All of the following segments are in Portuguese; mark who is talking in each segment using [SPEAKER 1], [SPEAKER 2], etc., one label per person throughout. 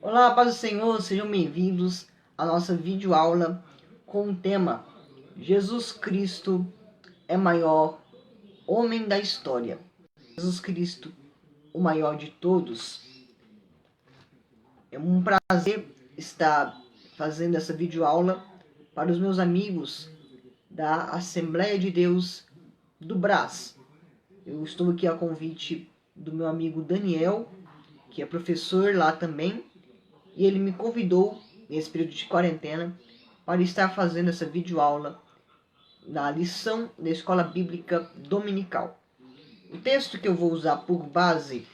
[SPEAKER 1] Olá, paz do Senhor, sejam bem-vindos à nossa videoaula com o tema Jesus Cristo é maior homem da história. Jesus Cristo, o maior de todos. É um prazer estar fazendo essa videoaula para os meus amigos da Assembleia de Deus do Brás. Eu estou aqui a convite do meu amigo Daniel, que é professor lá também, e ele me convidou, nesse período de quarentena, para estar fazendo essa videoaula na lição da Escola Bíblica Dominical. O texto que eu vou usar por base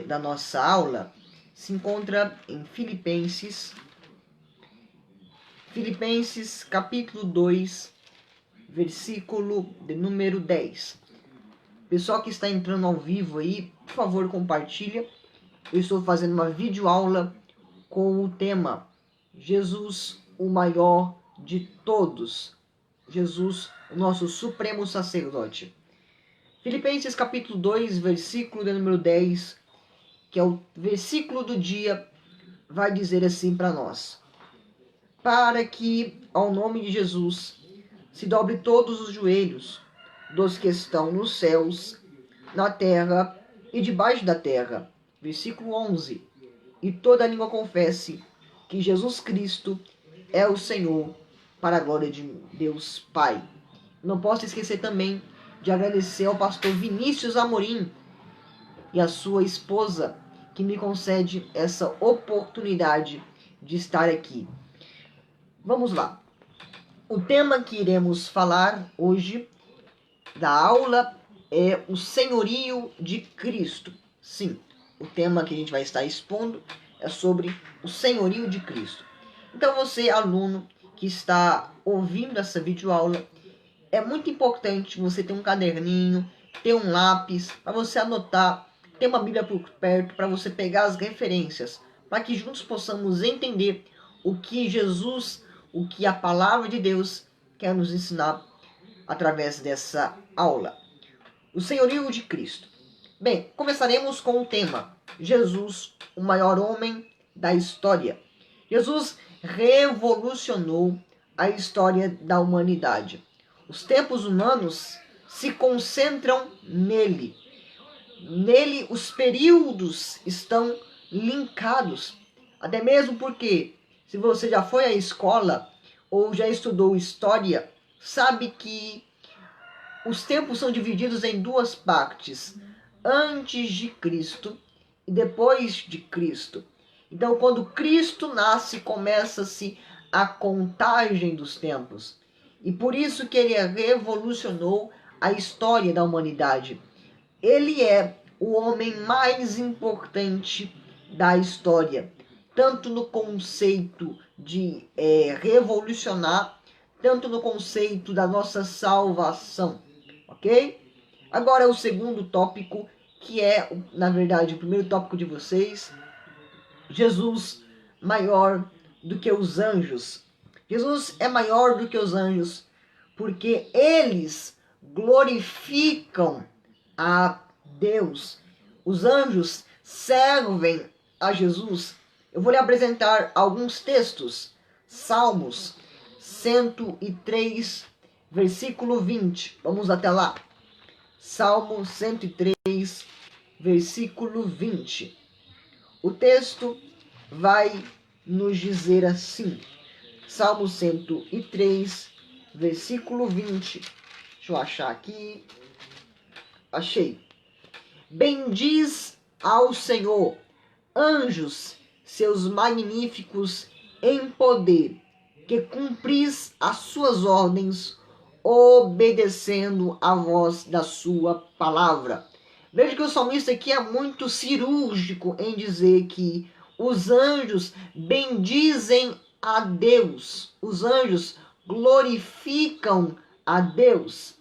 [SPEAKER 1] da nossa aula se encontra em Filipenses capítulo 2, versículo de número 10. Pessoal que está entrando ao vivo aí, por favor, compartilha. Eu estou fazendo uma videoaula com o tema Jesus, o maior de todos. Jesus, o nosso supremo sacerdote. Filipenses capítulo 2, versículo de número 10, que é o versículo do dia, vai dizer assim para nós: para que ao nome de Jesus se dobre todos os joelhos dos que estão nos céus, na terra e debaixo da terra. Versículo 11. E toda língua confesse que Jesus Cristo é o Senhor, para a glória de Deus Pai. Não posso esquecer também de agradecer ao pastor Vinícius Amorim e a sua esposa, que me concede essa oportunidade de estar aqui. Vamos lá. O tema que iremos falar hoje da aula é o senhorio de Cristo. Sim, o tema que a gente vai estar expondo é sobre o senhorio de Cristo. Então você, aluno que está ouvindo essa videoaula, é muito importante você ter um caderninho, ter um lápis, para você anotar, ter uma Bíblia por perto, para você pegar as referências, para que juntos possamos entender o que Jesus, o que a palavra de Deus quer nos ensinar através dessa aula. O senhorio de Cristo. Bem, começaremos com o tema Jesus, o maior homem da história. Jesus revolucionou a história da humanidade. Os tempos humanos se concentram nele. Nele os períodos estão linkados. Até mesmo porque, se você já foi à escola ou já estudou história, sabe que os tempos são divididos em duas partes: antes de Cristo e depois de Cristo. Então, quando Cristo nasce, começa-se a contagem dos tempos. E por isso que ele revolucionou a história da humanidade. Ele é o homem mais importante da história, tanto no conceito de revolucionar, tanto no conceito da nossa salvação, ok? Agora o segundo tópico, que é, na verdade, o primeiro tópico de vocês: Jesus maior do que os anjos. Jesus é maior do que os anjos, porque eles glorificam a Deus. Os anjos servem a Jesus. Eu vou lhe apresentar alguns textos. Salmos 103, versículo 20. Vamos até lá. Salmo 103, versículo 20. O texto vai nos dizer assim. Salmo 103, versículo 20. Deixa eu achar aqui. Achei. Bendiz ao Senhor, anjos, seus magníficos em poder, que cumpris as suas ordens, obedecendo a voz da sua palavra. Veja que o salmista aqui é muito cirúrgico em dizer que os anjos bendizem a Deus. Os anjos glorificam a Deus.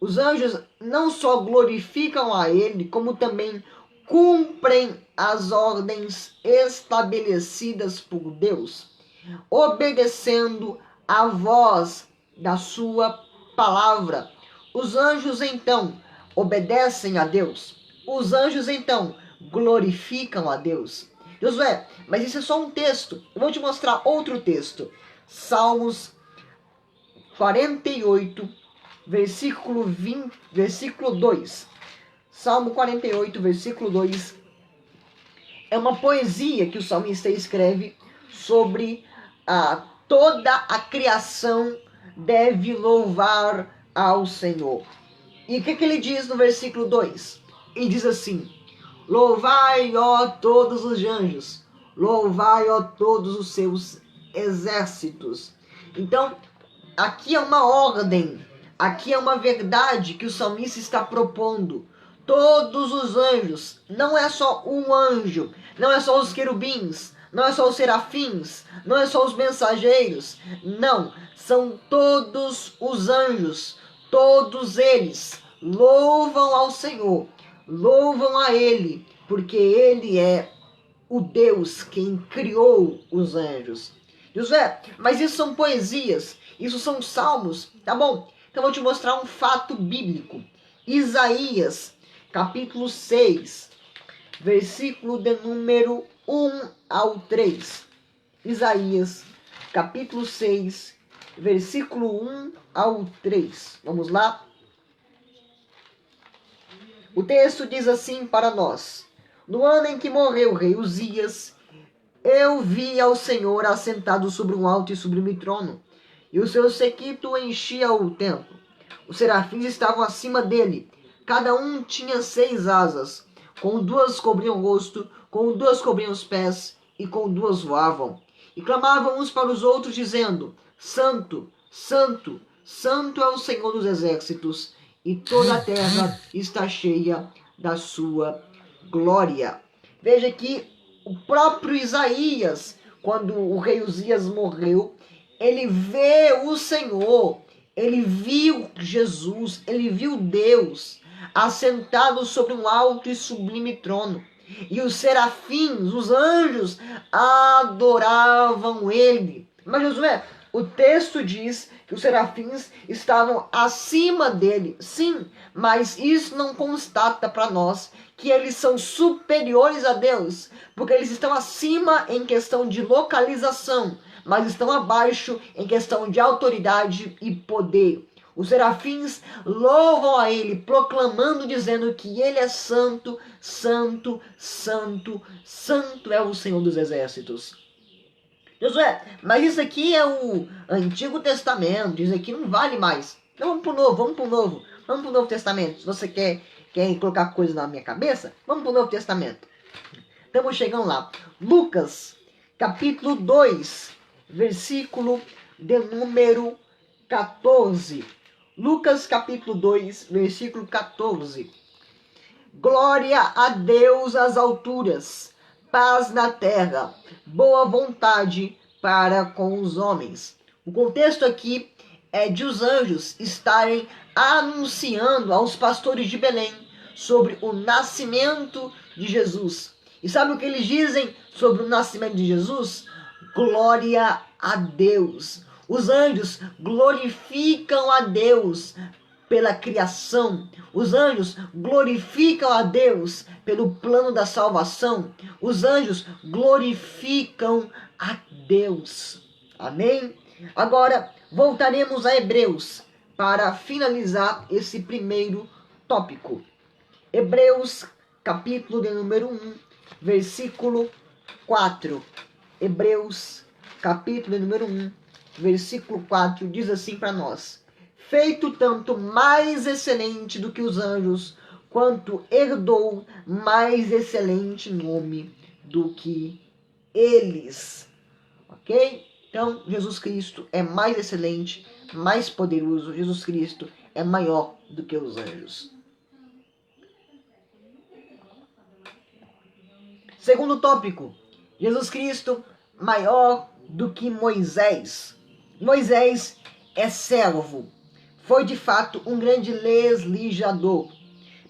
[SPEAKER 1] Os anjos não só glorificam a ele, como também cumprem as ordens estabelecidas por Deus, obedecendo a voz da sua palavra. Os anjos então obedecem a Deus. Os anjos então glorificam a Deus. Josué, mas isso é só um texto. Eu vou te mostrar outro texto. Salmos 48, versículo 2. Salmo 48, versículo 2. É uma poesia que o salmista escreve sobre toda a criação deve louvar ao Senhor. E o que ele diz no versículo 2? Ele diz assim: louvai, ó todos os anjos, louvai, ó todos os seus exércitos. Então, aqui é uma ordem, aqui é uma verdade que o salmista está propondo. Todos os anjos, não é só um anjo, não é só os querubins, não é só os serafins, não é só os mensageiros, não, são todos os anjos, todos eles louvam ao Senhor, louvam a Ele, porque Ele é o Deus quem criou os anjos. Josué, mas isso são poesias, isso são salmos, tá bom? Então eu vou te mostrar um fato bíblico. Isaías, capítulo 6, versículo de número 1 ao 3. Isaías, capítulo 6, versículo 1 ao 3. Vamos lá? O texto diz assim para nós: no ano em que morreu o rei Uzias, eu vi ao Senhor assentado sobre um alto e sublime trono, e o seu séquito enchia o templo. Os serafins estavam acima dele, cada um tinha 6 asas, com 2 cobriam o rosto, com 2 cobriam os pés, e com 2 voavam. E clamavam uns para os outros, dizendo: Santo, Santo, Santo é o Senhor dos exércitos, e toda a terra está cheia da sua glória. Veja que o próprio Isaías, quando o rei Uzias morreu, ele vê o Senhor, ele viu Jesus, ele viu Deus assentado sobre um alto e sublime trono. E os serafins, os anjos, adoravam ele. Mas Josué, o texto diz que os serafins estavam acima dele. Sim, mas isso não constata para nós que eles são superiores a Deus, porque eles estão acima em questão de localização, mas estão abaixo em questão de autoridade e poder. Os serafins louvam a ele, proclamando, dizendo que ele é santo, santo, santo, santo é o Senhor dos exércitos. Josué, mas isso aqui é o Antigo Testamento, isso aqui não vale mais. Então vamos pro Novo, vamos pro Novo Testamento. Se você quer colocar coisa na minha cabeça, vamos pro Novo Testamento. Estamos chegando lá. Lucas, capítulo 2, versículo de número 14. Lucas, capítulo 2, versículo 14. Glória a Deus às alturas, paz na terra, boa vontade para com os homens. O contexto aqui é de os anjos estarem anunciando aos pastores de Belém sobre o nascimento de Jesus. E sabe o que eles dizem sobre o nascimento de Jesus? Glória a Deus. Os anjos glorificam a Deus pela criação. Os anjos glorificam a Deus pelo plano da salvação. Os anjos glorificam a Deus. Amém? Agora, voltaremos a Hebreus para finalizar esse primeiro tópico. Hebreus, capítulo de número 1, versículo 4. Hebreus, capítulo de número 1, versículo 4, diz assim para nós: feito tanto mais excelente do que os anjos, quanto herdou mais excelente nome do que eles. Ok? Então, Jesus Cristo é mais excelente, mais poderoso. Jesus Cristo é maior do que os anjos. Segundo tópico, Jesus Cristo maior do que Moisés. Moisés é servo. Foi de fato um grande legislador,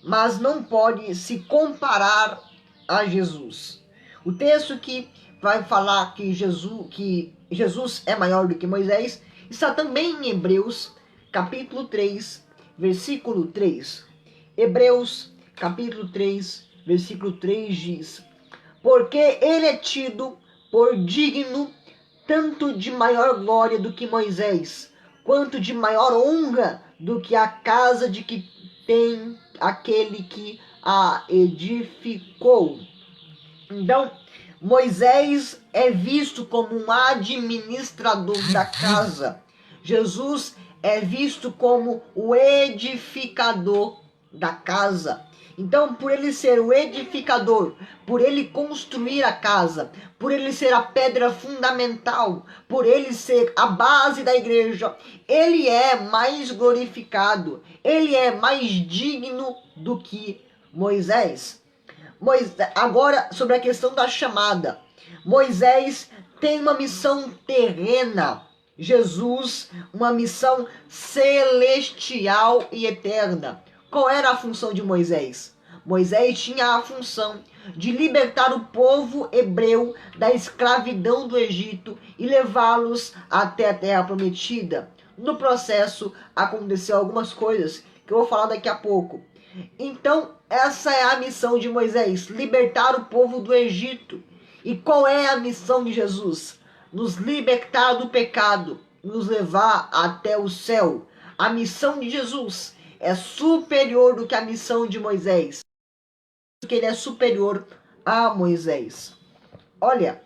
[SPEAKER 1] mas não pode se comparar a Jesus. O texto que vai falar que Jesus é maior do que Moisés está também em Hebreus, capítulo 3, versículo 3. Hebreus, capítulo 3, versículo 3 diz: porque ele é tido por digno tanto de maior glória do que Moisés, quanto de maior honra do que a casa de que tem aquele que a edificou. Então, Moisés é visto como um administrador da casa. Jesus é visto como o edificador da casa. Então, por ele ser o edificador, por ele construir a casa, por ele ser a pedra fundamental, por ele ser a base da igreja, ele é mais glorificado, ele é mais digno do que Moisés. Agora, sobre a questão da chamada. Moisés tem uma missão terrena. Jesus, uma missão celestial e eterna. Qual era a função de Moisés? Moisés tinha a função de libertar o povo hebreu da escravidão do Egito e levá-los até a terra prometida. No processo, aconteceu algumas coisas que eu vou falar daqui a pouco. Então, essa é a missão de Moisés, libertar o povo do Egito. E qual é a missão de Jesus? Nos libertar do pecado, nos levar até o céu. A missão de Jesus é superior do que a missão de Moisés, porque ele é superior a Moisés. Olha,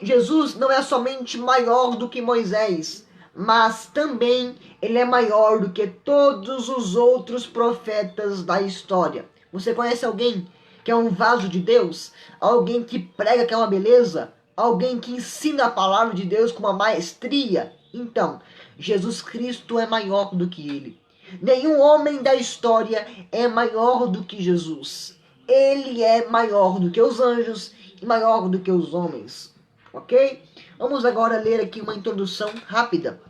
[SPEAKER 1] Jesus não é somente maior do que Moisés, mas também ele é maior do que todos os outros profetas da história. Você conhece alguém que é um vaso de Deus? Alguém que prega que é uma beleza? Alguém que ensina a palavra de Deus com uma maestria? Então, Jesus Cristo é maior do que ele. Nenhum homem da história é maior do que Jesus. Ele é maior do que os anjos e maior do que os homens. Ok? Vamos agora ler aqui uma introdução rápida.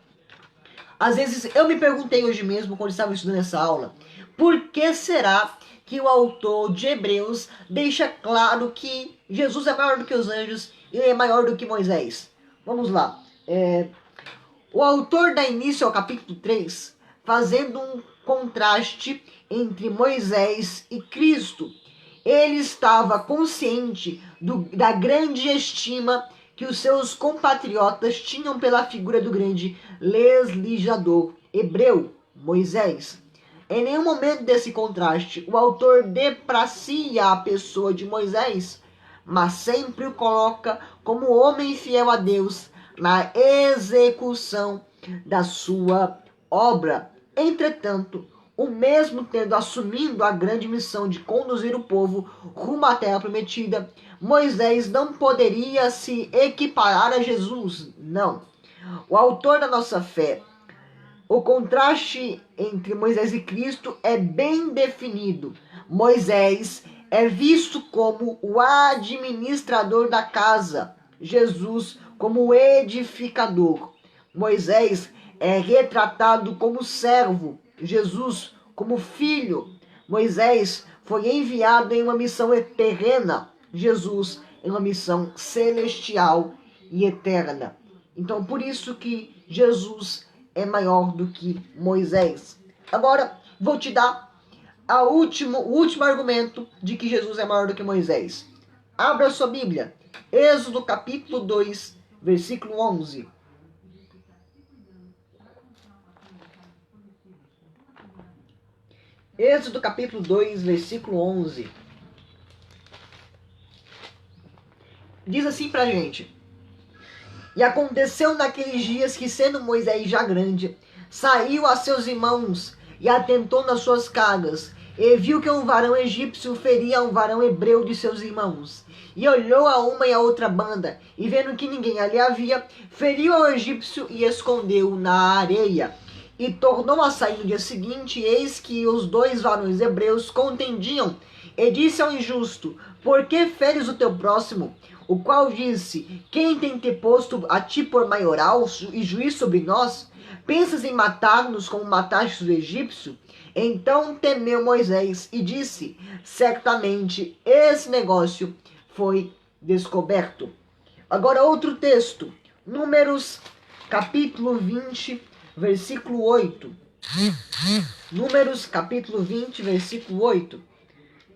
[SPEAKER 1] Às vezes eu me perguntei hoje mesmo, quando estava estudando essa aula, por que será que o autor de Hebreus deixa claro que Jesus é maior do que os anjos e é maior do que Moisés? Vamos lá. O autor dá início ao capítulo 3, fazendo um contraste entre Moisés e Cristo. Ele estava consciente da grande estima que os seus compatriotas tinham pela figura do grande legislador hebreu, Moisés. Em nenhum momento desse contraste, o autor depracia a pessoa de Moisés, mas sempre o coloca como homem fiel a Deus na execução da sua obra. Entretanto, o mesmo tendo assumindo a grande missão de conduzir o povo rumo à terra prometida, Moisés não poderia se equiparar a Jesus, não. O autor da nossa fé, o contraste entre Moisés e Cristo é bem definido. Moisés é visto como o administrador da casa, Jesus como o edificador. Moisés é retratado como servo, Jesus como filho. Moisés foi enviado em uma missão terrena, Jesus em uma missão celestial e eterna. Então, por isso que Jesus é maior do que Moisés. Agora, vou te dar o último argumento de que Jesus é maior do que Moisés. Abra sua Bíblia. Êxodo capítulo 2, versículo 11. Êxodo capítulo 2, versículo 11. Diz assim pra gente: E aconteceu naqueles dias que, sendo Moisés já grande, saiu a seus irmãos e atentou nas suas cargas, e viu que um varão egípcio feria um varão hebreu de seus irmãos. E olhou a uma e a outra banda, e vendo que ninguém ali havia, feriu ao egípcio e escondeu na areia. E tornou a sair no dia seguinte, e eis que os dois varões hebreus contendiam. E disse ao injusto: Por que feres o teu próximo? O qual disse: Quem tem te posto a ti por maioral e juiz sobre nós? Pensas em matar-nos como mataste o egípcio? Então temeu Moisés e disse: Certamente esse negócio foi descoberto. Agora outro texto. Números capítulo 20, versículo 8. Números capítulo 20, versículo 8.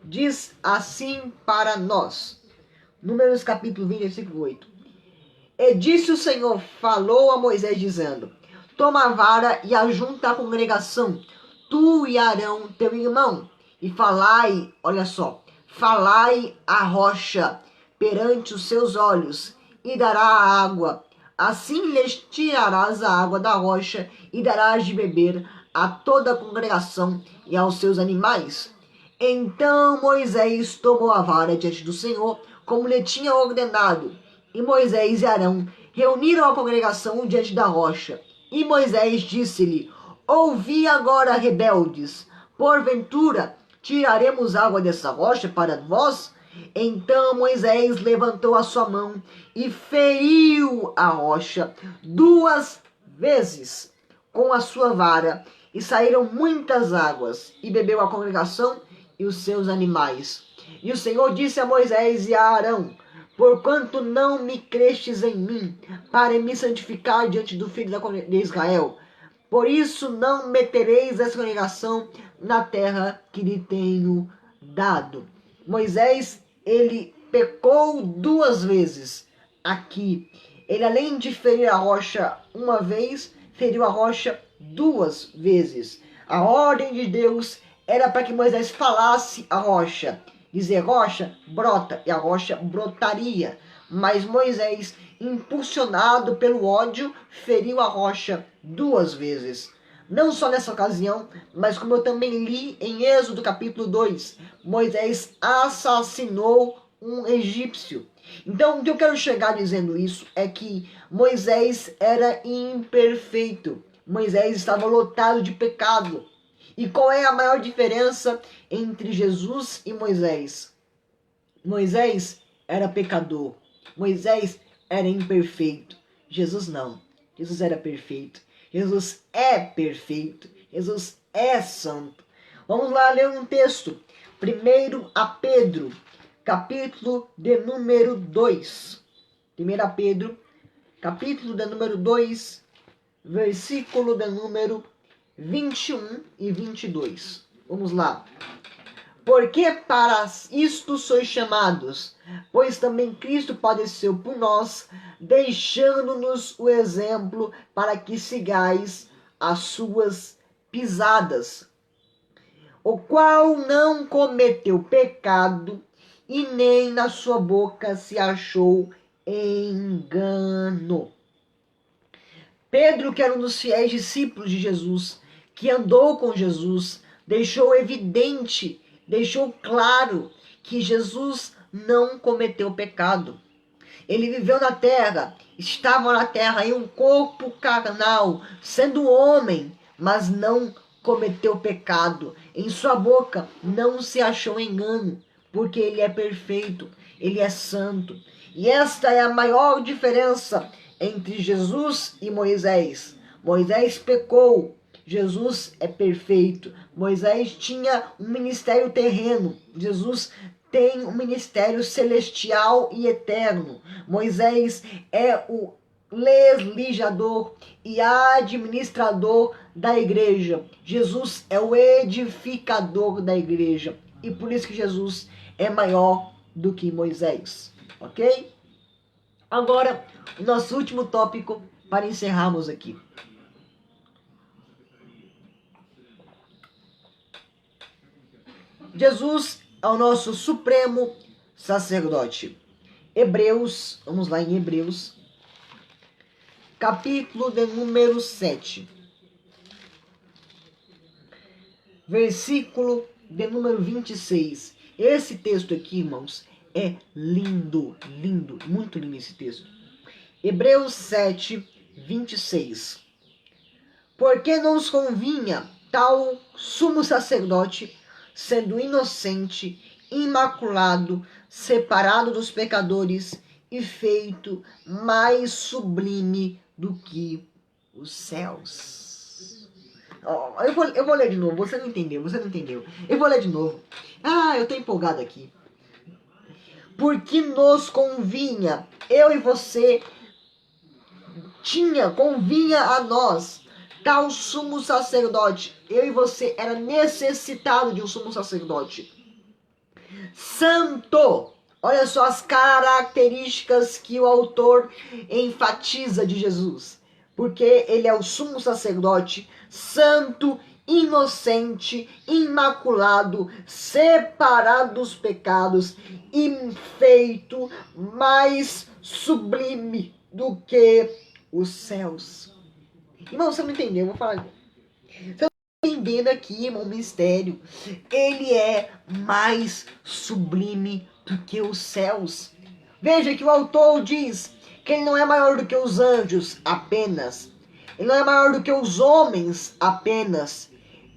[SPEAKER 1] Diz assim para nós: Números capítulo 20, versículo 8. E disse o Senhor, falou a Moisés dizendo, toma a vara e ajunta a congregação, tu e Arão, teu irmão, e falai, olha só, falai a rocha perante os seus olhos, e dará a água. Assim lhes tirarás a água da rocha, e darás de beber a toda a congregação e aos seus animais. Então Moisés tomou a vara diante do Senhor, como lhe tinha ordenado, e Moisés e Arão reuniram a congregação diante da rocha. E Moisés disse-lhe, ouvi agora, rebeldes, porventura tiraremos água dessa rocha para vós? Então Moisés levantou a sua mão e feriu a rocha 2 vezes com a sua vara, e saíram muitas águas, e bebeu a congregação e os seus animais. E o Senhor disse a Moisés e a Arão, porquanto não me crestes em mim, para me santificar diante do filho de Israel, por isso não metereis essa congregação na terra que lhe tenho dado. Moisés, ele pecou 2 vezes aqui. Ele, além de ferir a rocha uma vez, feriu a rocha 2 vezes. A ordem de Deus era para que Moisés falasse a rocha, dizer rocha, brota, e a rocha brotaria. Mas Moisés, impulsionado pelo ódio, feriu a rocha 2 vezes. Não só nessa ocasião, mas como eu também li em Êxodo capítulo 2, Moisés assassinou um egípcio. Então, o que eu quero chegar dizendo isso é que Moisés era imperfeito. Moisés estava lotado de pecado. E qual é a maior diferença entre Jesus e Moisés? Moisés era pecador. Moisés era imperfeito. Jesus não. Jesus era perfeito. Jesus é perfeito. Jesus é santo. Vamos lá ler um texto. 1 a Pedro, capítulo de número 2. 1 Pedro, capítulo de número 2, versículo de número 21 e 22. Vamos lá. Porque para isto sois chamados, pois também Cristo padeceu por nós, deixando-nos o exemplo para que sigais as suas pisadas, o qual não cometeu pecado e nem na sua boca se achou engano. Pedro, que era um dos fiéis discípulos de Jesus, que andou com Jesus, deixou evidente, deixou claro que Jesus não cometeu pecado. Ele viveu na terra, estava na terra em um corpo carnal, sendo homem, mas não cometeu pecado. Em sua boca não se achou engano, porque ele é perfeito, ele é santo. E esta é a maior diferença entre Jesus e Moisés. Moisés pecou, Jesus é perfeito. Moisés tinha um ministério terreno, Jesus tem um ministério celestial e eterno. Moisés é o legislador e administrador da igreja. Jesus é o edificador da igreja. E por isso que Jesus é maior do que Moisés. Ok? Agora, o nosso último tópico para encerrarmos aqui. Jesus é o nosso supremo sacerdote. Hebreus, vamos lá em Hebreus, capítulo de número 7. Versículo de número 26. Esse texto aqui, irmãos, é lindo, lindo, muito lindo esse texto. Hebreus 7, 26. Porque nos convinha tal sumo sacerdote, sendo inocente, imaculado, separado dos pecadores e feito mais sublime do que os céus. Oh, eu vou ler de novo, você não entendeu. Eu vou ler de novo. Ah, eu tô empolgado aqui. Porque nos convinha, eu e você, convinha a nós, tal sumo sacerdote. Eu e você era necessitado de um sumo sacerdote. Santo, Olha só as características que o autor enfatiza de Jesus. Porque ele é o sumo sacerdote, santo, inocente, imaculado, separado dos pecados e feito mais sublime do que os céus. Irmão, você não entendeu? Eu vou falar. Você não entendendo aqui, irmão, o mistério. Ele é mais sublime do que os céus. Veja que o autor diz que ele não é maior do que os anjos apenas. Ele não é maior do que os homens apenas.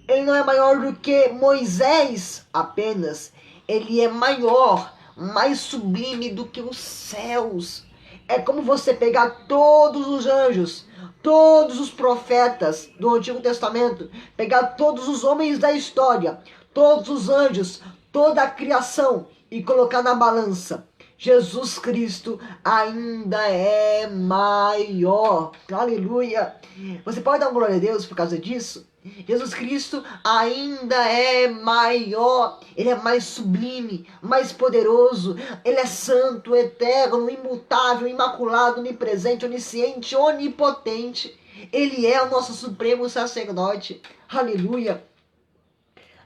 [SPEAKER 1] Ele não é maior do que Moisés apenas. Ele é maior, mais sublime do que os céus. É como você pegar todos os anjos, todos os profetas do Antigo Testamento, pegar todos os homens da história, todos os anjos, toda a criação e colocar na balança. Jesus Cristo ainda é maior. Aleluia. Você pode dar uma glória a Deus por causa disso? Jesus Cristo ainda é maior, ele é mais sublime, mais poderoso, ele é santo, eterno, imutável, imaculado, onipresente, onisciente, onipotente. Ele é o nosso supremo sacerdote. Aleluia.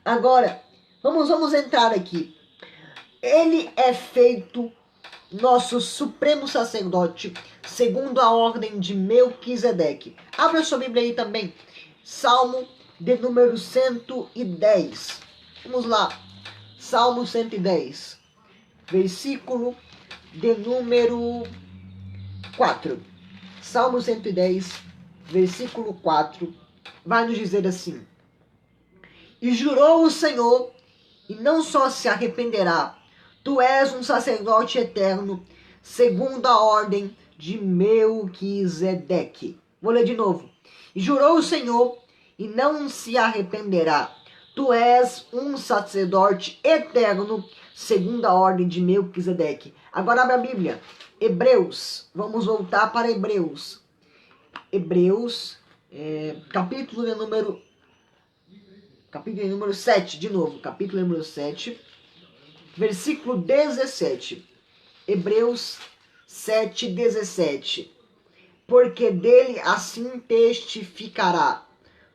[SPEAKER 1] Agora, vamos entrar aqui. Ele é feito nosso supremo sacerdote, segundo a ordem de Melquisedeque. Abra sua Bíblia aí também. Salmo de número 110. Vamos lá. Salmo 110. Versículo de número 4. Salmo 110, versículo 4. Vai nos dizer assim: E jurou o Senhor, e não só se arrependerá. Tu és um sacerdote eterno, segundo a ordem de Melquisedeque. Vou ler de novo. E jurou o Senhor, e não se arrependerá. Tu és um sacerdote eterno, segundo a ordem de Melquisedeque. Agora abre a Bíblia. Hebreus. Vamos voltar para Hebreus. Hebreus, capítulo de número 7, de novo. Capítulo número 7, versículo 17. Hebreus 7, 17. Porque dele assim testificará: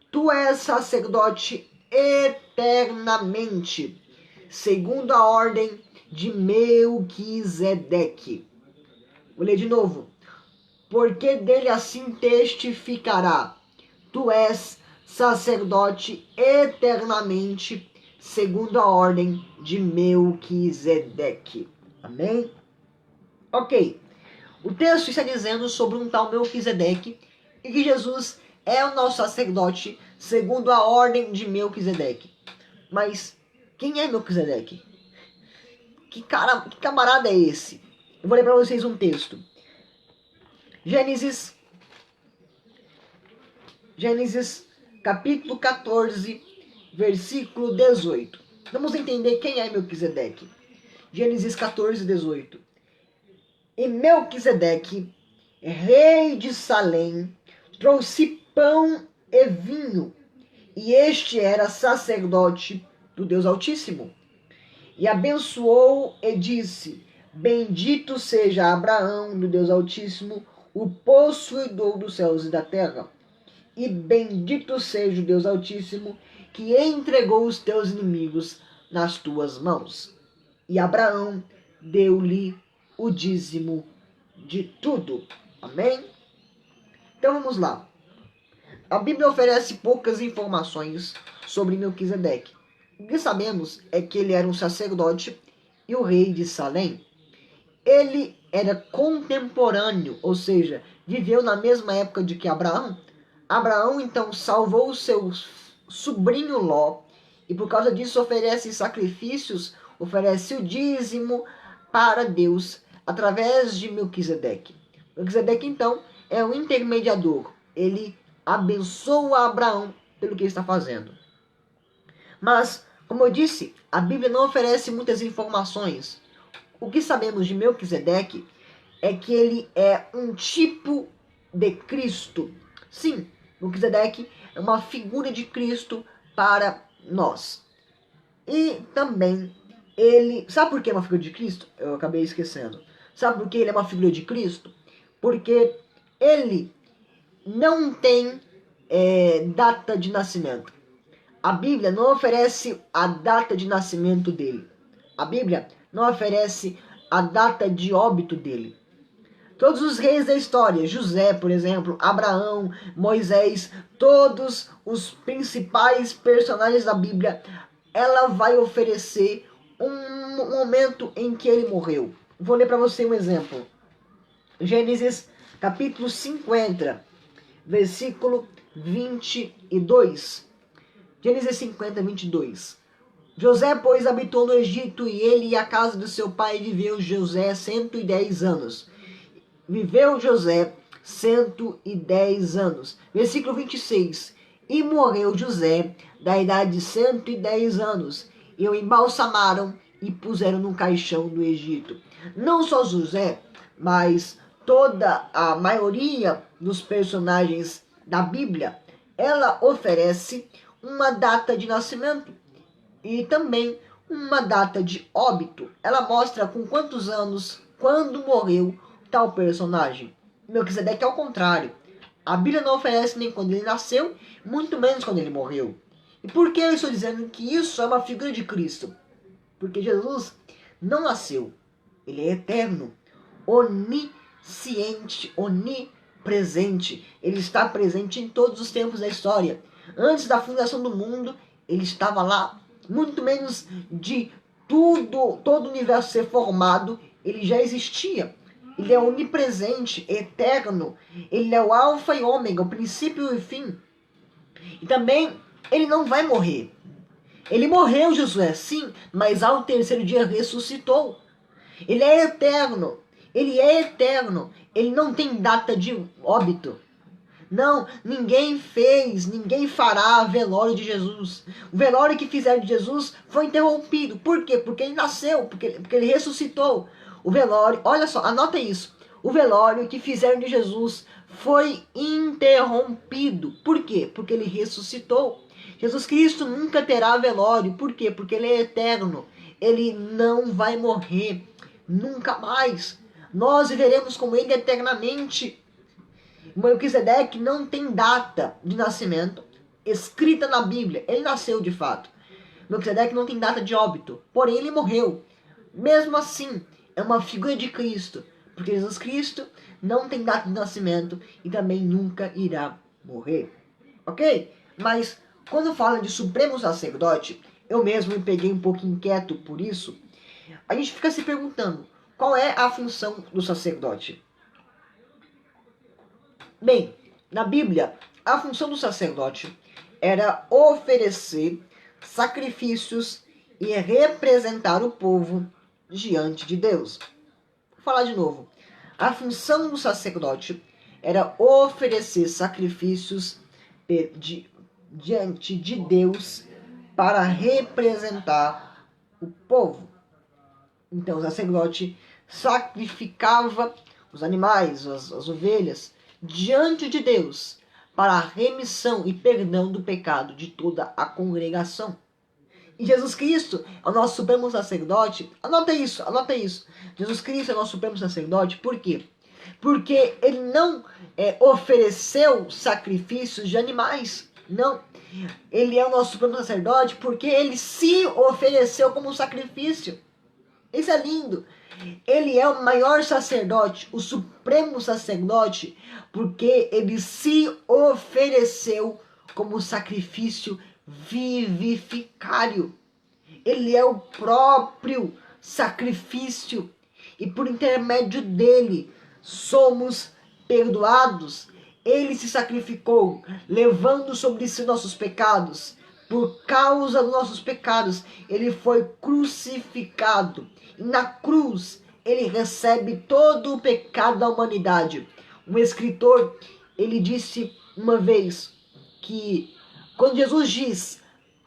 [SPEAKER 1] Tu és sacerdote eternamente, segundo a ordem de Melquisedeque. Vou ler de novo. Porque dele assim testificará: Tu és sacerdote eternamente, segundo a ordem de Melquisedeque. Amém? Ok. O texto está dizendo sobre um tal Melquisedeque e que Jesus é o nosso sacerdote segundo a ordem de Melquisedeque. Mas quem é Melquisedeque? Que camarada é esse? Eu vou ler para vocês um texto. Gênesis capítulo 14, versículo 18. Vamos entender quem é Melquisedeque. Gênesis 14, 18. E Melquisedeque, rei de Salém, trouxe pão e vinho, e este era sacerdote do Deus Altíssimo. E abençoou e disse: Bendito seja Abraão do Deus Altíssimo, o possuidor dos céus e da terra. E bendito seja o Deus Altíssimo, que entregou os teus inimigos nas tuas mãos. E Abraão deu-lhe o dízimo de tudo. Amém? Então vamos lá. A Bíblia oferece poucas informações sobre Melquisedeque. O que sabemos é que ele era um sacerdote e o rei de Salém. Ele era contemporâneo, ou seja, viveu na mesma época de que Abraão. Abraão então salvou o seu sobrinho Ló e por causa disso oferece sacrifícios, oferece o dízimo para Deus através de Melquisedeque. Melquisedeque então é o intermediador. Ele abençoa Abraão pelo que ele está fazendo. Mas, como eu disse, a Bíblia não oferece muitas informações. O que sabemos de Melquisedeque é que ele é um tipo de Cristo. Sim, Melquisedeque é uma figura de Cristo para nós. E também Ele, sabe por que é uma figura de Cristo? Eu acabei esquecendo. Sabe por que ele é uma figura de Cristo? Porque ele não tem data de nascimento. A Bíblia não oferece a data de nascimento dele. A Bíblia não oferece a data de óbito dele. Todos os reis da história, José, por exemplo, Abraão, Moisés, todos os principais personagens da Bíblia, ela vai oferecer um momento em que ele morreu. Vou ler para você um exemplo. Gênesis capítulo 50, versículo 22. Gênesis 50, 22. José, pois, habitou no Egito, e ele e a casa de seu pai viveu José 110 anos. Viveu José 110 anos. Versículo 26. E morreu José, da idade de 110 anos, e o embalsamaram e puseram num caixão do Egito. Não só José, mas toda a maioria dos personagens da Bíblia, ela oferece uma data de nascimento e também uma data de óbito. Ela mostra com quantos anos, quando morreu tal personagem. Melquisedeque é o contrário. A Bíblia não oferece nem quando ele nasceu, muito menos quando ele morreu. E por que eu estou dizendo que isso é uma figura de Cristo? Porque Jesus não nasceu. Ele é eterno, onisciente, onipresente. Ele está presente em todos os tempos da história. Antes da fundação do mundo, ele estava lá. Muito menos de todo o universo ser formado, ele já existia. Ele é onipresente, eterno. Ele é o alfa e ômega, o princípio e o fim. E também, ele não vai morrer. Ele morreu, Josué, sim, mas ao terceiro dia ressuscitou. Ele é eterno. Ele é eterno. Ele não tem data de óbito. Não, ninguém fará velório de Jesus. O velório que fizeram de Jesus foi interrompido. Por quê? Porque ele nasceu, porque ele ressuscitou. O velório, olha só, anota isso. O velório que fizeram de Jesus foi interrompido. Por quê? Porque ele ressuscitou. Jesus Cristo nunca terá velório. Por quê? Porque ele é eterno. Ele não vai morrer. Nunca mais. Nós viveremos com ele eternamente. Melquisedeque não tem data de nascimento escrita na Bíblia. Ele nasceu de fato. Melquisedeque não tem data de óbito. Porém, ele morreu. Mesmo assim, é uma figura de Cristo. Porque Jesus Cristo não tem data de nascimento e também nunca irá morrer. Ok? Mas, quando fala de supremo sacerdote, eu mesmo me peguei um pouco inquieto por isso. A gente fica se perguntando, qual é a função do sacerdote? Bem, na Bíblia, a função do sacerdote era oferecer sacrifícios e representar o povo diante de Deus. Vou falar de novo. A função do sacerdote era oferecer sacrifícios diante de Deus para representar o povo. Então o sacerdote sacrificava os animais, as ovelhas, diante de Deus, para a remissão e perdão do pecado de toda a congregação. E Jesus Cristo é o nosso supremo sacerdote. Anota isso, anota isso. Jesus Cristo é o nosso supremo sacerdote. Por quê? Porque ele não ofereceu sacrifícios de animais. Não. Ele é o nosso supremo sacerdote porque ele se ofereceu como sacrifício. Isso é lindo. Ele é o maior sacerdote, o supremo sacerdote, porque ele se ofereceu como sacrifício vivificário. Ele é o próprio sacrifício e por intermédio dele somos perdoados. Ele se sacrificou, levando sobre si nossos pecados. Por causa dos nossos pecados, ele foi crucificado. E na cruz, ele recebe todo o pecado da humanidade. Um escritor, ele disse uma vez que quando Jesus diz,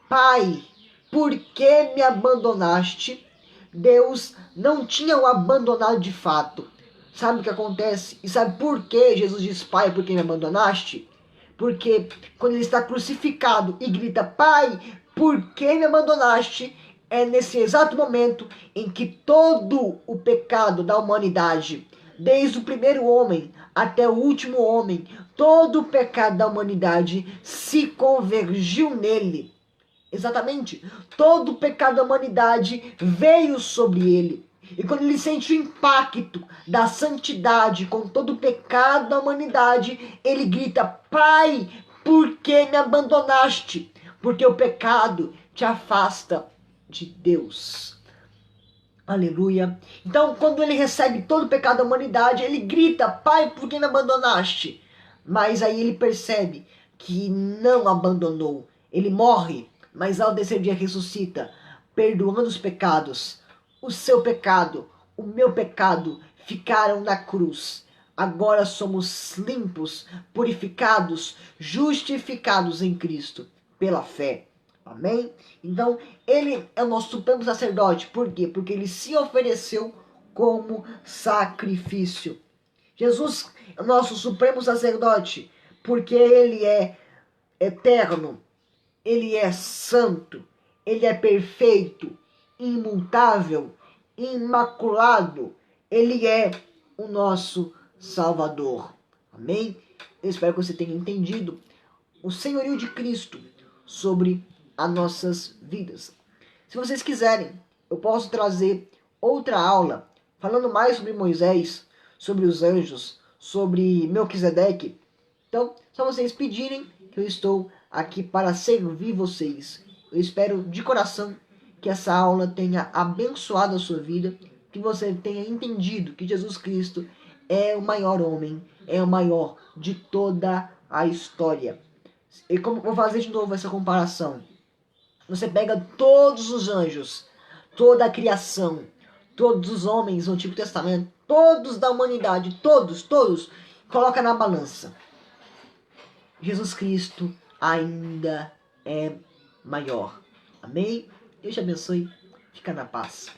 [SPEAKER 1] Pai, por que me abandonaste? Deus não tinha o abandonado de fato. Sabe o que acontece? E sabe por que Jesus diz, Pai, por que me abandonaste? Porque quando ele está crucificado e grita, Pai, por que me abandonaste? é nesse exato momento em que todo o pecado da humanidade, desde o primeiro homem até o último homem, todo o pecado da humanidade se convergiu nele. Exatamente. Todo o pecado da humanidade veio sobre ele. E quando ele sente o impacto da santidade com todo o pecado da humanidade, ele grita: Pai, por que me abandonaste? Porque o pecado te afasta de Deus. Aleluia. Então, quando ele recebe todo o pecado da humanidade, ele grita: Pai, por que me abandonaste? Mas aí ele percebe que não abandonou. Ele morre, mas ao terceiro dia ressuscita, perdoando os pecados. O seu pecado, o meu pecado ficaram na cruz. Agora somos limpos, purificados, justificados em Cristo pela fé. Amém? Então, ele é o nosso supremo sacerdote. Por quê? Porque ele se ofereceu como sacrifício. Jesus é o nosso supremo sacerdote, porque ele é eterno, ele é santo, ele é perfeito, imutável, imaculado. Ele é o nosso Salvador. Amém? Eu espero que você tenha entendido o senhorio de Cristo sobre as nossas vidas. Se vocês quiserem, eu posso trazer outra aula falando mais sobre Moisés, sobre os anjos, sobre Melquisedeque. Então, só vocês pedirem que eu estou aqui para servir vocês. Eu espero de coração que essa aula tenha abençoado a sua vida, que você tenha entendido que Jesus Cristo é o maior homem, é o maior de toda a história. E como vou fazer de novo essa comparação? Você pega todos os anjos, toda a criação, todos os homens do Antigo Testamento, todos da humanidade, todos, coloca na balança. Jesus Cristo ainda é maior. Amém? Deus te abençoe. Fica na paz.